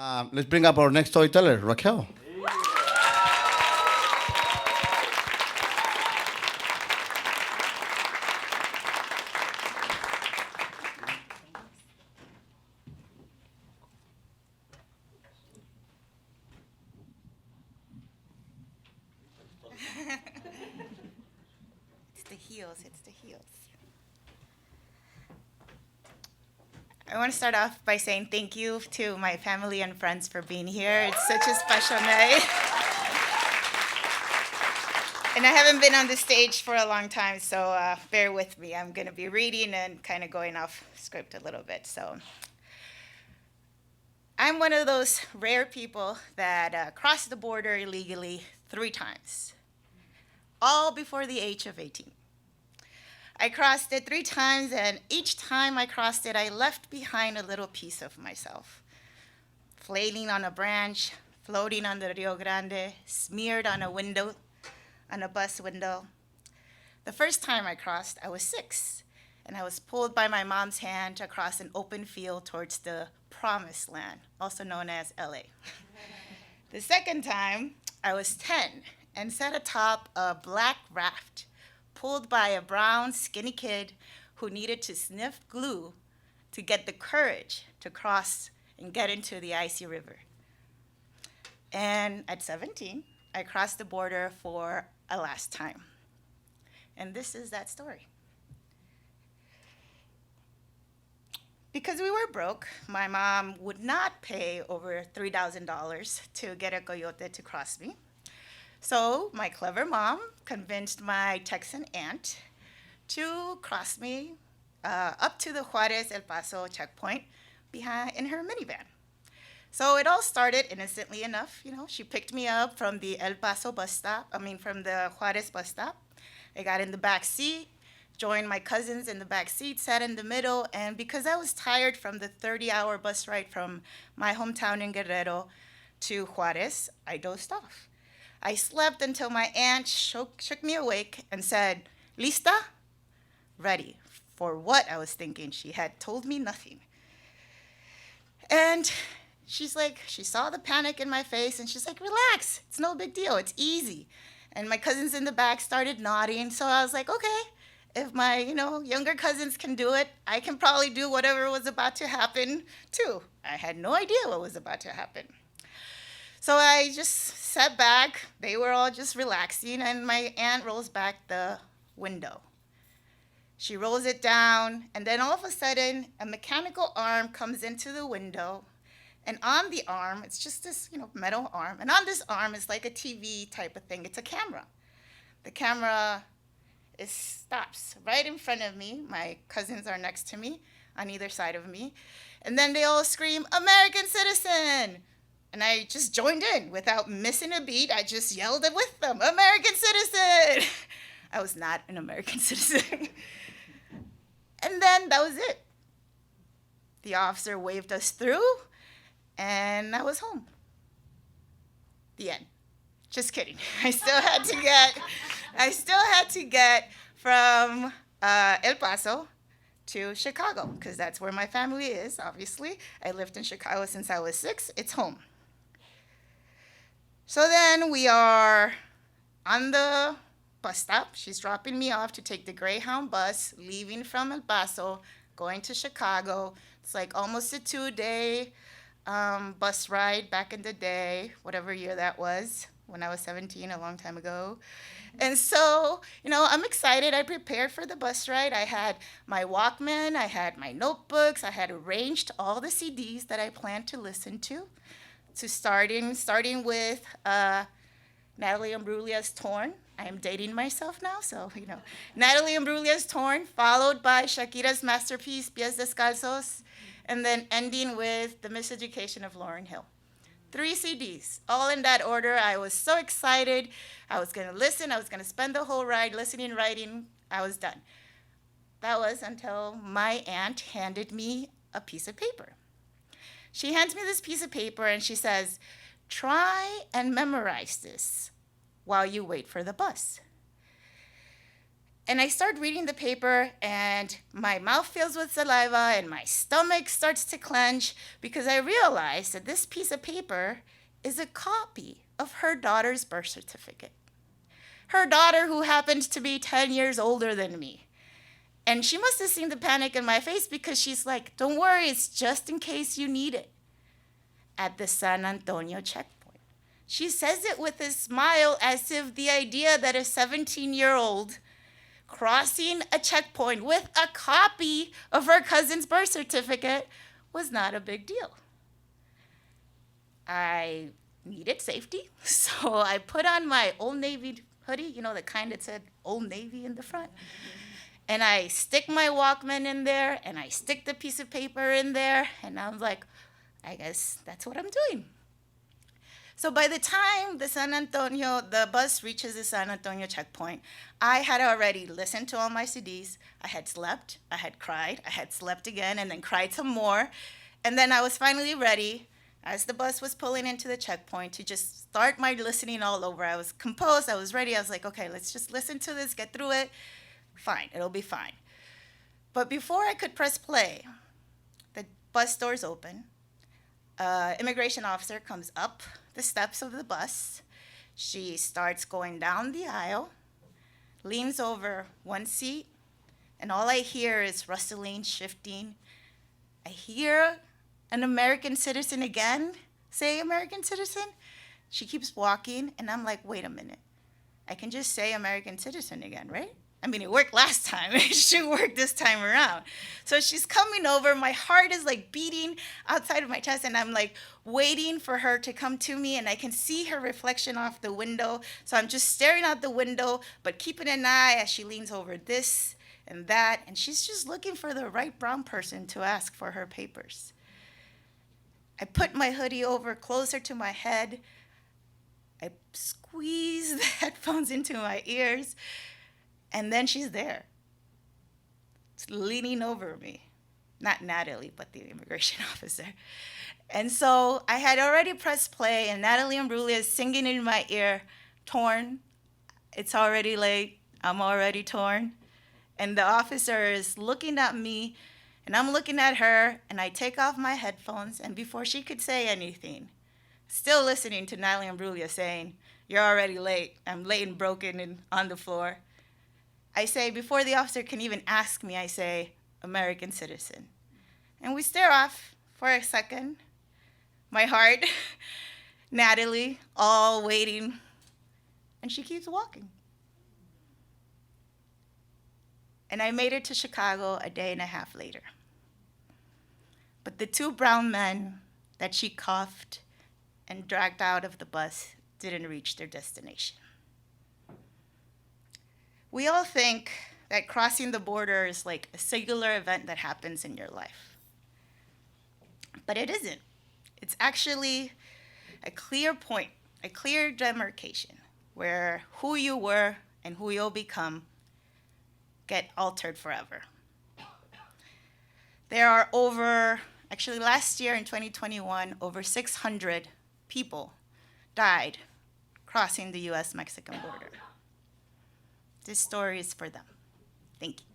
Let's bring up our next storyteller, Raquel. It's the heels. It's the heels. I want to start off by saying thank you to my family and friends for being here. It's such a special night. And I haven't been on the stage for a long time, so bear with me. I'm going to be reading and kind of going off script a little bit. So I'm one of those rare people that crossed the border illegally 3 times, all before the age of 18. I crossed it 3 times, and each time I crossed it, I left behind a little piece of myself. Flailing on a branch, floating on the Rio Grande, smeared on a bus window. The first time I crossed, I was 6, and I was pulled by my mom's hand across an open field towards the promised land, also known as LA. The second time, I was 10 and sat atop a black raft pulled by a brown, skinny kid who needed to sniff glue to get the courage to cross and get into the icy river. And at 17, I crossed the border for a last time. And this is that story. Because we were broke, my mom would not pay over $3,000 to get a coyote to cross me. So my clever mom convinced my Texan aunt to cross me up to the Juarez El Paso checkpoint in her minivan. So it all started innocently enough. She picked me up from the from the Juarez bus stop. I got in the back seat, joined my cousins in the back seat, sat in the middle, and because I was tired from the 30-hour bus ride from my hometown in Guerrero to Juarez, I dozed off. I slept until my aunt shook me awake and said, "Lista?" Ready for what I was thinking. She had told me nothing. And she saw the panic in my face, and she's like, "Relax, it's no big deal, it's easy." And my cousins in the back started nodding, so I was like, okay, if my, younger cousins can do it, I can probably do whatever was about to happen too. I had no idea what was about to happen. So I just sat back, they were all just relaxing, and my aunt rolls back the window. She rolls it down, and then all of a sudden, a mechanical arm comes into the window. And on the arm, it's just this, metal arm. And on this arm is like a TV type of thing. It's a camera. The camera stops right in front of me. My cousins are next to me, on either side of me. And then they all scream, "American citizen!" And I just joined in without missing a beat. I just yelled it with them, "American citizen!" I was not an American citizen. And then that was it. The officer waved us through, and I was home. The end. Just kidding. I still had to get from El Paso to Chicago, because that's where my family is, obviously. I lived in Chicago since I was 6. It's home. So then we are on the bus stop. She's dropping me off to take the Greyhound bus, leaving from El Paso, going to Chicago. It's like almost a 2-day bus ride back in the day, whatever year that was, when I was 17, a long time ago. And so, I'm excited. I prepared for the bus ride. I had my Walkman, I had my notebooks, I had arranged all the CDs that I planned to listen to starting with Natalie Imbruglia's Torn. I am dating myself now, so, Natalie Imbruglia's Torn, followed by Shakira's masterpiece, Pies Descalzos, and then ending with The Miseducation of Lauryn Hill. 3 CDs, all in that order. I was so excited. I was going to listen. I was going to spend the whole ride listening, writing. I was done. That was until my aunt handed me a piece of paper. She hands me this piece of paper, and she says, "Try and memorize this while you wait for the bus." And I start reading the paper, and my mouth fills with saliva, and my stomach starts to clench because I realize that this piece of paper is a copy of her daughter's birth certificate. Her daughter, who happens to be 10 years older than me. And she must have seen the panic in my face because she's like, "Don't worry, it's just in case you need it." At the San Antonio checkpoint. She says it with a smile as if the idea that a 17-year-old crossing a checkpoint with a copy of her cousin's birth certificate was not a big deal. I needed safety, so I put on my Old Navy hoodie, you know, the kind that said Old Navy in the front. And I stick my Walkman in there, and I stick the piece of paper in there, and I'm like, I guess that's what I'm doing. So by the time the bus reaches the San Antonio checkpoint, I had already listened to all my CDs. I had slept, I had cried, I had slept again, and then cried some more. And then I was finally ready, as the bus was pulling into the checkpoint, to just start my listening all over. I was composed, I was ready. I was like, okay, let's just listen to this, get through it. Fine, it'll be fine. But before I could press play, the bus doors open. Immigration officer comes up the steps of the bus. She starts going down the aisle, leans over one seat, and all I hear is rustling, shifting. I hear an American citizen again say American citizen. She keeps walking, and I'm like, wait a minute. I can just say American citizen again, right? I mean, it worked last time. It should work this time around. So she's coming over. My heart is like beating outside of my chest, and I'm like waiting for her to come to me, and I can see her reflection off the window. So I'm just staring out the window, but keeping an eye as she leans over this and that, and she's just looking for the right brown person to ask for her papers. I put my hoodie over closer to my head. I squeeze the headphones into my ears. And then she's there, leaning over me. Not Natalie, but the immigration officer. And so I had already pressed play, and Natalie Imbruglia is singing in my ear, "Torn, it's already late, I'm already torn." And the officer is looking at me, and I'm looking at her, and I take off my headphones, and before she could say anything, still listening to Natalie Imbruglia saying, "You're already late, I'm late and broken and on the floor." I say, before the officer can even ask me, I say, "American citizen." And we stare off for a second. My heart, Natalie, all waiting. And she keeps walking. And I made it to Chicago a day and a half later. But the two brown men that she cuffed and dragged out of the bus didn't reach their destination. We all think that crossing the border is like a singular event that happens in your life. But it isn't. It's actually a clear point, a clear demarcation where who you were and who you'll become get altered forever. There are last year in 2021, over 600 people died crossing the US-Mexican border. This story is for them. Thank you.